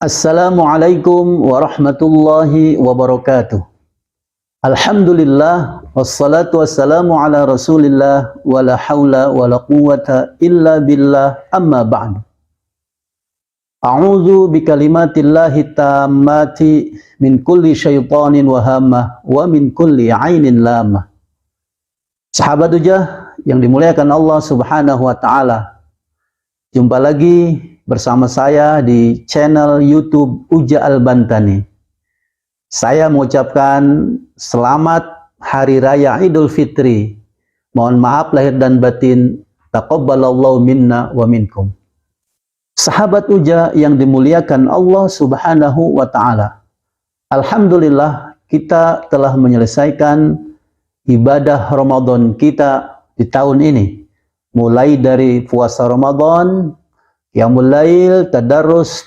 Assalamualaikum warahmatullahi wabarakatuh. Alhamdulillah wassalatu wassalamu ala Rasulillah wala haula wala quwwata illa billah amma ba'du. A'udzu bikalimatillahi tammati min kulli syaitanin wa hammah wa min kulli ainin lamah. Sahabat Ujah yang dimuliakan Allah Subhanahu wa taala. Jumpa lagi bersama saya di channel YouTube Ujah Al-Bantani. Saya mengucapkan selamat Hari Raya Idul Fitri. Mohon maaf lahir dan batin. Taqabbalallahu minna wa minkum. Sahabat Ujah yang dimuliakan Allah Subhanahu wa taala. Alhamdulillah kita telah menyelesaikan ibadah Ramadan kita di tahun ini. Mulai dari puasa Ramadan, qiyamul lail, tadarrus,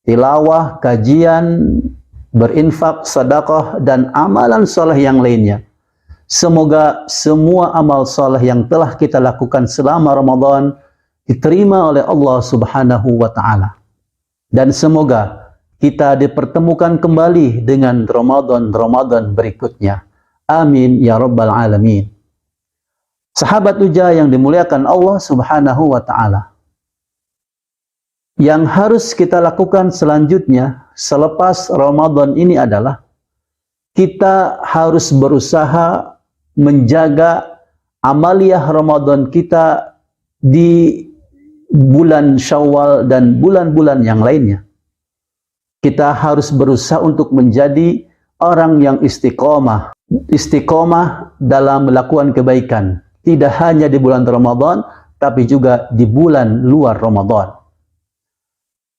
tilawah, kajian, berinfak, sedekah, dan amalan soleh yang lainnya. Semoga semua amal soleh yang telah kita lakukan selama Ramadan diterima oleh Allah Subhanahu wa ta'ala. Dan semoga kita dipertemukan kembali dengan Ramadan berikutnya. Amin ya rabbal alamin. Sahabat Ujah yang dimuliakan Allah Subhanahu wa ta'ala. Yang harus kita lakukan selanjutnya selepas Ramadan ini adalah kita harus berusaha menjaga amaliyah Ramadan kita di bulan Syawal dan bulan-bulan yang lainnya. Kita harus berusaha untuk menjadi orang yang istiqomah dalam melakukan kebaikan. Tidak hanya di bulan Ramadan, tapi juga di bulan luar Ramadan.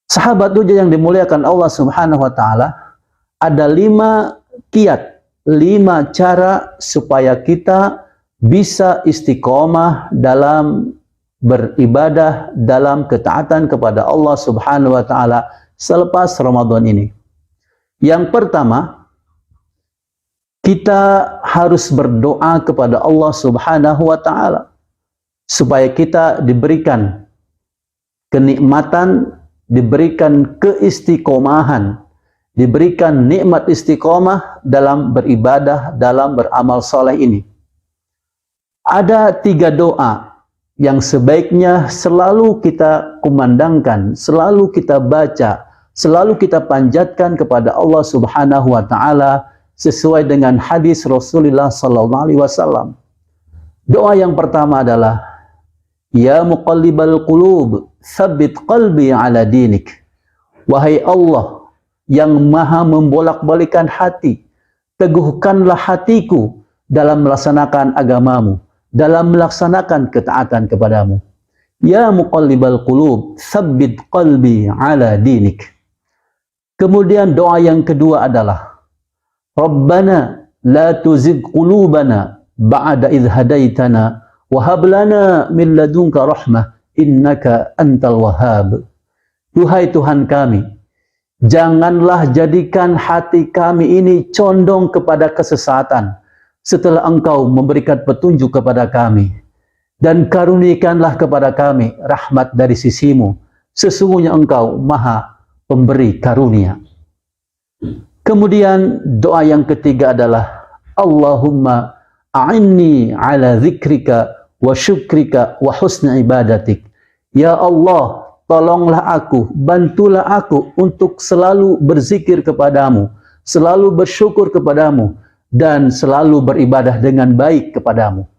Sahabat Ujah yang dimuliakan Allah Subhanahu wa ta'ala, ada 5 kiat, 5 cara supaya kita bisa istiqomah dalam beribadah, dalam ketaatan kepada Allah Subhanahu wa ta'ala selepas Ramadan ini. Yang pertama, kita harus berdoa kepada Allah Subhanahu wa ta'ala supaya kita diberikan kenikmatan, diberikan keistiqomahan, diberikan nikmat istiqomah dalam beribadah, dalam beramal soleh ini. Ada 3 doa yang sebaiknya selalu kita kumandangkan, selalu kita baca, selalu kita panjatkan kepada Allah Subhanahu wa ta'ala sesuai dengan hadis Rasulullah sallallahu alaihi wasallam. Doa yang pertama adalah Ya muqallibal qulub, tsabbit qalbi ala dinik. Wahai Allah yang maha membolak-balikan hati, teguhkanlah hatiku dalam melaksanakan agamamu, dalam melaksanakan ketaatan kepadamu. Ya muqallibal qulub, tsabbit qalbi ala dinik. Kemudian doa yang kedua adalah Rabbana la tuzigh qulubana ba'da idh hadaitana wa hab lana min ladunka rahmah innaka antal wahhab. Duhai Tuhan kami, janganlah jadikan hati kami ini condong kepada kesesatan setelah Engkau memberikan petunjuk kepada kami, dan karunikanlah kepada kami rahmat dari sisimu, sesungguhnya Engkau maha pemberi karunia. Kemudian doa yang ketiga adalah Allahumma a'inni ala zikrika wa syukrika wa husni ibadatik. Ya Allah, tolonglah aku, bantulah aku untuk selalu berzikir kepadamu, selalu bersyukur kepadamu, dan selalu beribadah dengan baik kepadamu.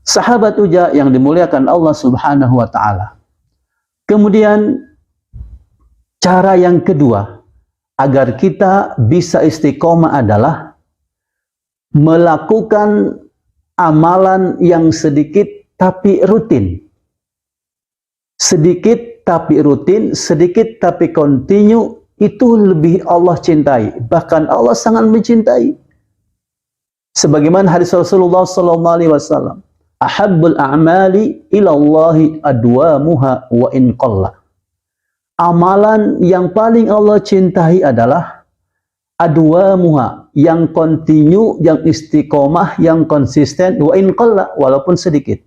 Sahabat Ujah yang dimuliakan Allah Subhanahu wa ta'ala. Kemudian cara yang kedua agar kita bisa istiqomah adalah melakukan amalan yang sedikit tapi rutin. Sedikit tapi rutin, sedikit tapi kontinu, itu lebih Allah cintai. Bahkan Allah sangat mencintai. Sebagaimana hadis Rasulullah sallallahu alaihi wasallam, ahabbul a'mali ilallahi adwamuha wa in qalla. Amalan yang paling Allah cintai adalah adwamuha, yang kontinu, yang istiqomah, yang konsisten, wa in qalla, walaupun sedikit.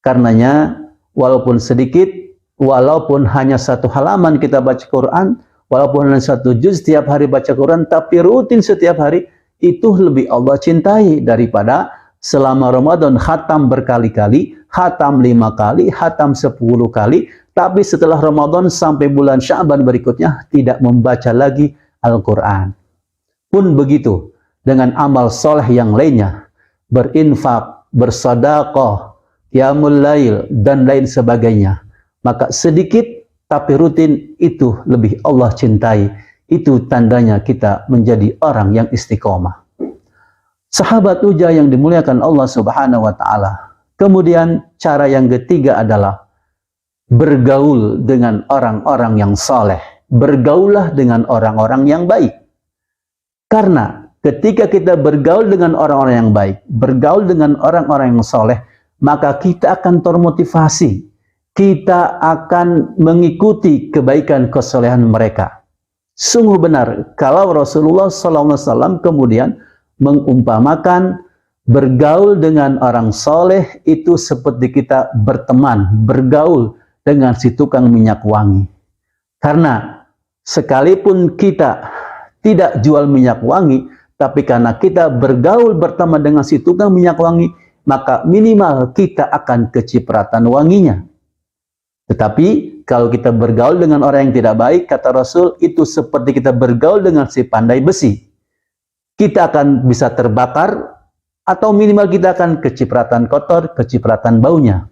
Karenanya walaupun sedikit, walaupun hanya 1 halaman kita baca Quran, walaupun hanya 1 juz setiap hari baca Quran, tapi rutin setiap hari, itu lebih Allah cintai daripada selama Ramadan khatam berkali-kali, khatam 5 kali, khatam 10 kali, tapi setelah Ramadan sampai bulan Sya'ban berikutnya tidak membaca lagi Al-Quran. Pun begitu dengan amal soleh yang lainnya, berinfak, bersedekah, qiyamul lail, dan lain sebagainya. Maka sedikit tapi rutin itu lebih Allah cintai. Itu tandanya kita menjadi orang yang istiqomah. Sahabat Ujah yang dimuliakan Allah Subhanahu wa Ta'ala. Kemudian cara yang ketiga adalah bergaul dengan orang-orang yang soleh. Bergaullah dengan orang-orang yang baik. Karena ketika kita bergaul dengan orang-orang yang baik, bergaul dengan orang-orang yang soleh, maka kita akan termotivasi. Kita akan mengikuti kebaikan kesolehan mereka. Sungguh benar, kalau Rasulullah SAW kemudian mengumpamakan bergaul dengan orang soleh itu seperti kita berteman, bergaul dengan si tukang minyak wangi. Karena sekalipun kita tidak jual minyak wangi, tapi karena kita bergaul berteman dengan si tukang minyak wangi, maka minimal kita akan kecipratan wanginya. Tetapi kalau kita bergaul dengan orang yang tidak baik, kata Rasul, itu seperti kita bergaul dengan si pandai besi. Kita akan bisa terbakar, atau minimal kita akan kecipratan kotor, kecipratan baunya.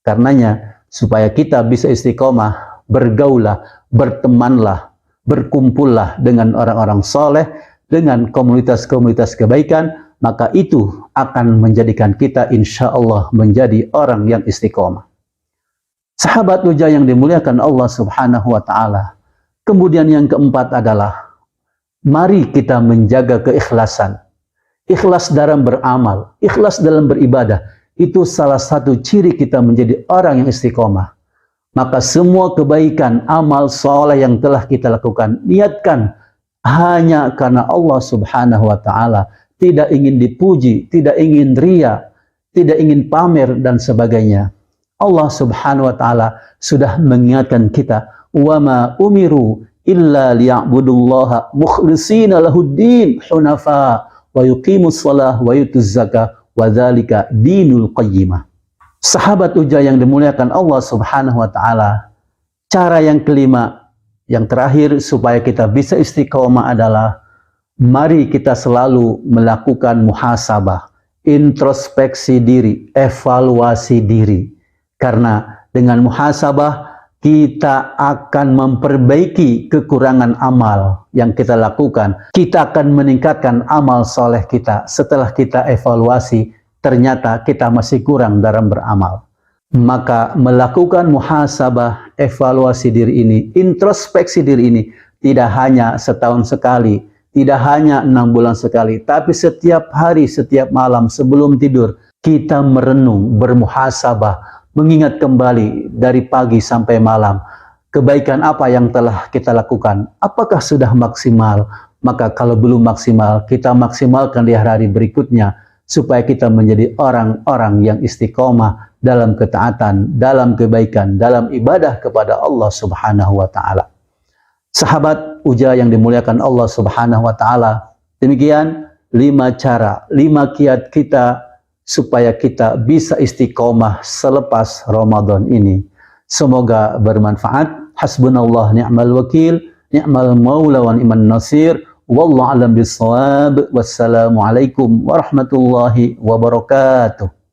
Karenanya, supaya kita bisa istiqomah, bergaullah, bertemanlah, berkumpullah dengan orang-orang soleh, dengan komunitas-komunitas kebaikan, maka itu akan menjadikan kita insya Allah menjadi orang yang istiqomah. Sahabat Ujah yang dimuliakan Allah Subhanahu wa Ta'ala. Kemudian yang keempat adalah mari kita menjaga keikhlasan. Ikhlas dalam beramal, ikhlas dalam beribadah, itu salah satu ciri kita menjadi orang yang istiqomah. Maka semua kebaikan, amal soleh yang telah kita lakukan, niatkan hanya karena Allah Subhanahu wa Ta'ala. Tidak ingin dipuji, tidak ingin ria, tidak ingin pamer dan sebagainya. Allah Subhanahu wa Ta'ala sudah mengingatkan kita, wa ma umiru illa liya'budullaha mukhlishina lahuddin hunafa wa yuqimus shalah wa yutuz zakah wa dzalika dinul qayyimah. Sahabat Ujah yang dimuliakan Allah Subhanahu wa Ta'ala, cara yang kelima, yang terakhir supaya kita bisa istiqomah adalah mari kita selalu melakukan muhasabah, introspeksi diri, evaluasi diri. Karena dengan muhasabah kita akan memperbaiki kekurangan amal yang kita lakukan. Kita akan meningkatkan amal soleh kita setelah kita evaluasi, ternyata kita masih kurang dalam beramal. Maka melakukan muhasabah, evaluasi diri ini, introspeksi diri ini, tidak hanya setahun sekali, tidak hanya 6 bulan sekali, tapi setiap hari, setiap malam sebelum tidur, kita merenung, bermuhasabah, mengingat kembali dari pagi sampai malam, kebaikan apa yang telah kita lakukan, apakah sudah maksimal? Maka kalau belum maksimal, kita maksimalkan di hari-hari berikutnya, supaya kita menjadi orang-orang yang istiqomah dalam ketaatan, dalam kebaikan, dalam ibadah kepada Allah Subhanahu wa Ta'ala. Sahabat Ujah yang dimuliakan Allah Subhanahu wa Ta'ala, demikian 5 cara, 5 kiat kita supaya kita bisa istiqomah selepas Ramadan ini. Semoga bermanfaat. Hasbunallah ni'mal wakil, ni'mal maula wa ni'man nasir. Wallahu a'lam bissawab. Wassalamualaikum warahmatullahi wabarakatuh.